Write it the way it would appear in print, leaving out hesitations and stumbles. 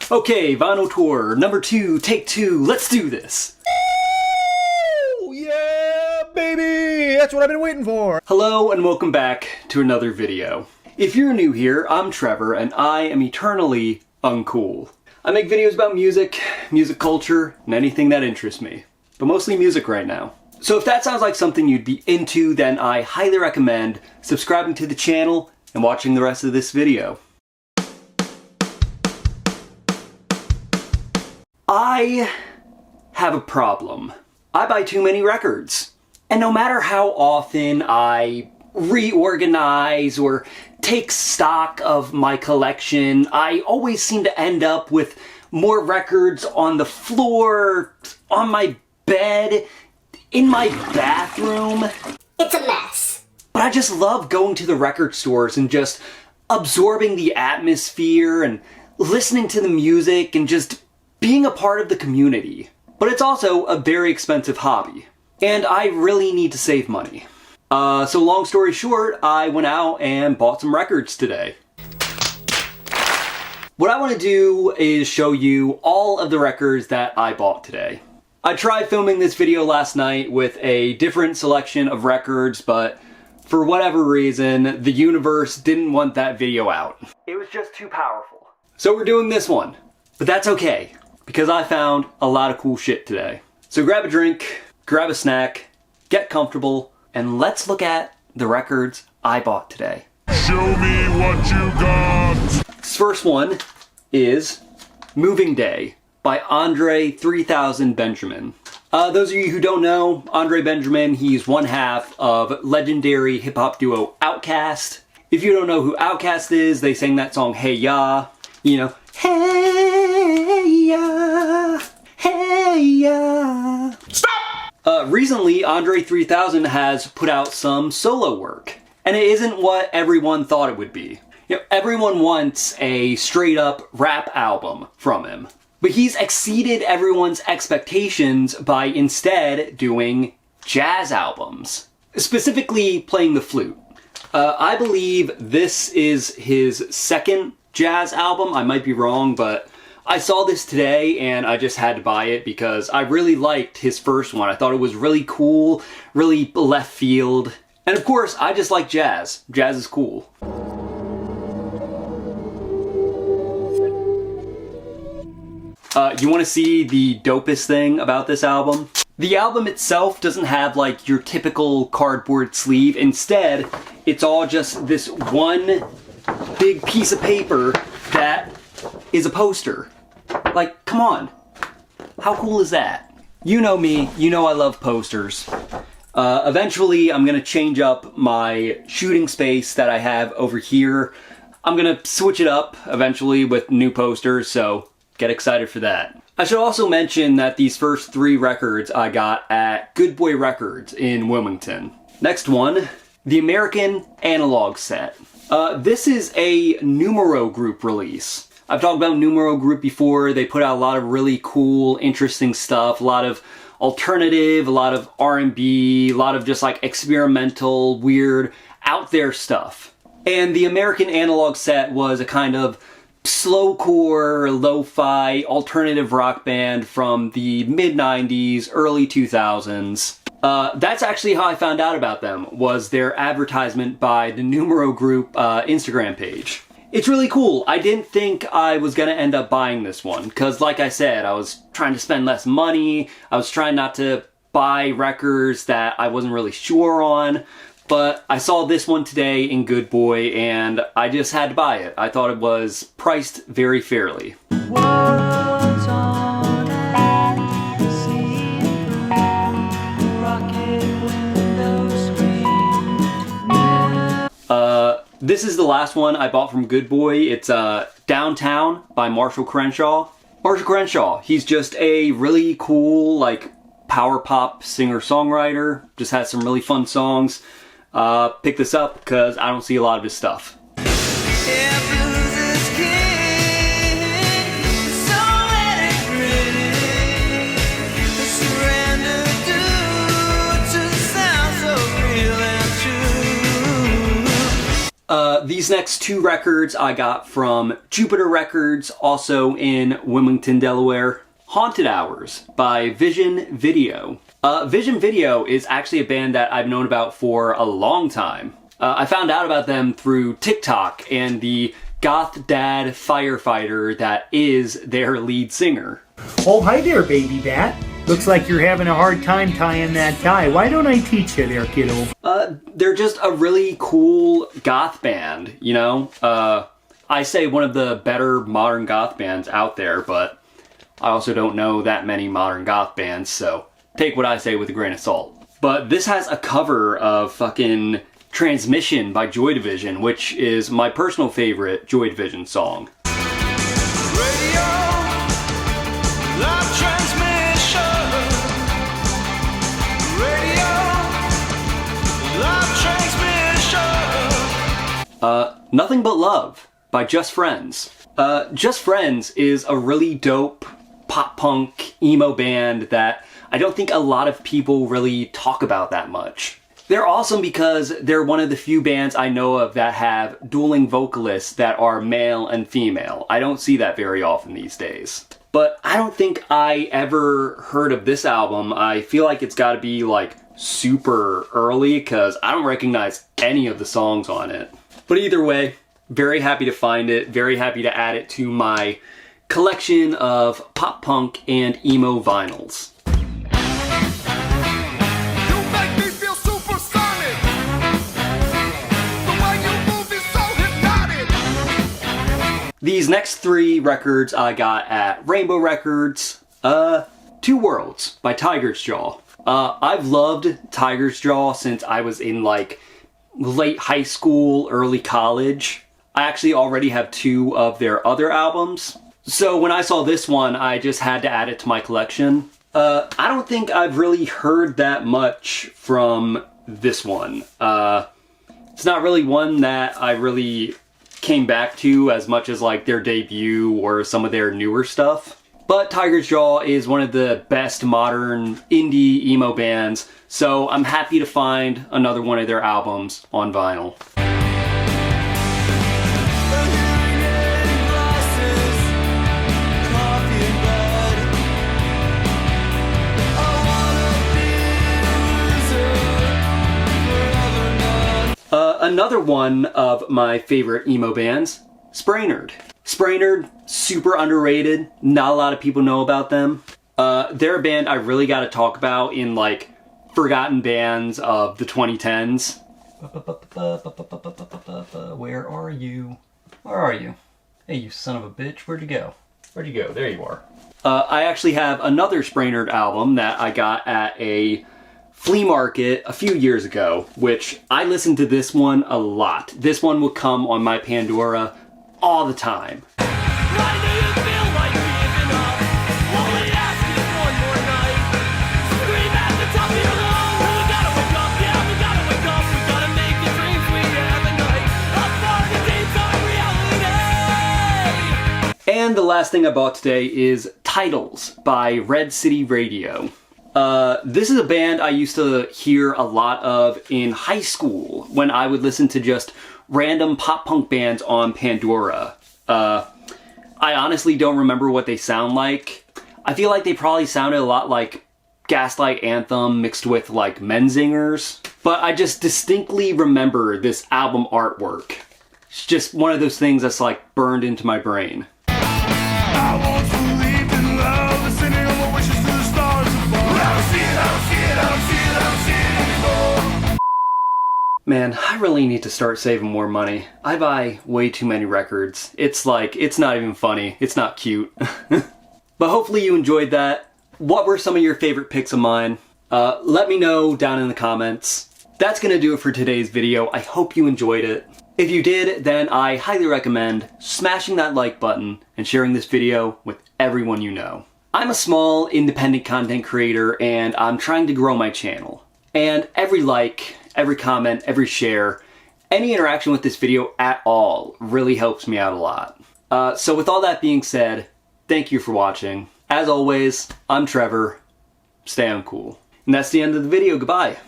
Okay, Vinyl Tour, number 2, take 2, let's do this! Oh, yeah, baby! That's what I've been waiting for! Hello and welcome back to another video. If you're new here, I'm Trevor and I am eternally uncool. I make videos about music, music culture, and anything that interests me. But mostly music right now. So if that sounds like something you'd be into, then I highly recommend subscribing to the channel and watching the rest of this video. I have a problem. I buy too many records. And no matter how often I reorganize or take stock of my collection, I always seem to end up with more records on the floor, on my bed, in my bathroom. It's a mess. But I just love going to the record stores and just absorbing the atmosphere and listening to the music and just being a part of the community. But it's also a very expensive hobby. And I really need to save money. So long story short, I went out and bought some records today. What I want to do is show you all of the records that I bought today. I tried filming this video last night with a different selection of records, but for whatever reason, the universe didn't want that video out. It was just too powerful. So we're doing this one. But that's okay, because I found a lot of cool shit today. So grab a drink, grab a snack, get comfortable, and let's look at the records I bought today. Show me what you got! This first one is Moving Day by Andre 3000 Benjamin. Those of you who don't know, Andre Benjamin, he's one half of legendary hip-hop duo Outkast. If you don't know who Outkast is, they sang that song Hey Ya. You know, Hey Ya, Hey Ya. Stop! Recently, Andre 3000 has put out some solo work. And it isn't what everyone thought it would be. You know, everyone wants a straight-up rap album from him. But he's exceeded everyone's expectations by instead doing jazz albums. Specifically playing the flute. I believe this is his second jazz album. I might be wrong, but I saw this today and I just had to buy it because I really liked his first one. I thought it was really cool, really left field. And of course, I just like jazz. Jazz is cool. You want to see the dopest thing about this album? The album itself doesn't have like your typical cardboard sleeve. Instead, it's all just this one big piece of paper that is a poster. Like, come on. How cool is that? You know me, you know I love posters. Eventually, I'm gonna change up my shooting space that I have over here. I'm gonna switch it up eventually with new posters, so get excited for that. I should also mention that these first 3 records I got at Good Boy Records in Wilmington. Next one, the American Analog Set. This is a Numero Group release. I've talked about Numero Group before. They put out a lot of really cool, interesting stuff, a lot of alternative, a lot of R&B, a lot of just like experimental, weird, out there stuff. And the American Analog Set was a kind of slowcore, lo-fi, alternative rock band from the mid-90s, early 2000s. That's actually how I found out about them, was their advertisement by the Numero Group Instagram page. It's really cool. I didn't think I was gonna end up buying this one, because like I said, I was trying to spend less money, I was trying not to buy records that I wasn't really sure on, but I saw this one today in Good Boy and I just had to buy it. I thought it was priced very fairly. This is the last one I bought from Good Boy. It's Downtown by Marshall Crenshaw. Marshall Crenshaw, he's just a really cool, like, power pop singer-songwriter. Just has some really fun songs. Pick this up because I don't see a lot of his stuff. These These next two records I got from Jupiter Records, also in Wilmington, Delaware. Haunted Hours by Vision Video. Vision Video is actually a band that I've known about for a long time. I found out about them through TikTok and the goth dad firefighter that is their lead singer. Oh, hi there, baby bat. Looks like you're having a hard time tying that tie. Why don't I teach you there, kiddo? They're just a really cool goth band, you know? I say one of the better modern goth bands out there, but I also don't know that many modern goth bands, so take what I say with a grain of salt. But this has a cover of fucking Transmission by Joy Division, which is my personal favorite Joy Division song. Radio, live transmission. Radio, live transmission. Nothing But Love by Just Friends. Just Friends is a really dope pop-punk emo band that I don't think a lot of people really talk about that much. They're awesome because they're one of the few bands I know of that have dueling vocalists that are male and female. I don't see that very often these days. But I don't think I ever heard of this album. I feel like it's gotta be like super early because I don't recognize any of the songs on it. But either way, very happy to find it, very happy to add it to my collection of pop punk and emo vinyls. You make me feel supersonic. The way you move is so hypnotic. These next three records I got at Rainbow Records. Two Worlds by Tiger's Jaw. I've loved Tiger's Jaw since I was in like late high school, early college. I actually already have two of their other albums. So when I saw this one, I just had to add it to my collection. I don't think I've really heard that much from this one. It's not really one that I really came back to as much as like their debut or some of their newer stuff. But Tiger's Jaw is one of the best modern indie emo bands, so I'm happy to find another one of their albums on vinyl. Another one of my favorite emo bands, Spraynard. Spraynard, super underrated. Not a lot of people know about them. They're a band I really got to talk about in like forgotten bands of the 2010s. Where are you? Where are you? Hey, you son of a bitch. Where'd you go? Where'd you go? There you are. I actually have another Spraynard album that I got at a flea market a few years ago, which I listened to this one a lot. This one would come on my Pandora all the time. Why do you feel like giving up? Only asking one more night. Scream at the top of your lungs. We gotta wake up, yeah, we gotta wake up. We gotta make the dreams we have at night. Up far the days of reality. And the last thing I bought today is Titles by Red City Radio. This is a band I used to hear a lot of in high school when I would listen to just random pop punk bands on Pandora. I honestly don't remember what they sound like. I feel like they probably sounded a lot like Gaslight Anthem mixed with like Menzingers. But I just distinctly remember this album artwork. It's just one of those things that's like burned into my brain. I want to leave in love, sending all my wishes to the stars above. I don't see it, I don't see it, I don't see it, I don't see it anymore. Man, I really need to start saving more money. I buy way too many records. It's like, it's not even funny. It's not cute. But hopefully you enjoyed that. What were some of your favorite picks of mine? Let me know down in the comments. That's gonna do it for today's video. I hope you enjoyed it. If you did, then I highly recommend smashing that like button and sharing this video with everyone you know. I'm a small independent content creator and I'm trying to grow my channel. And every like, every comment, every share, any interaction with this video at all really helps me out a lot. So with all that being said, thank you for watching. As always, I'm Trevor. Stay uncool. And that's the end of the video. Goodbye.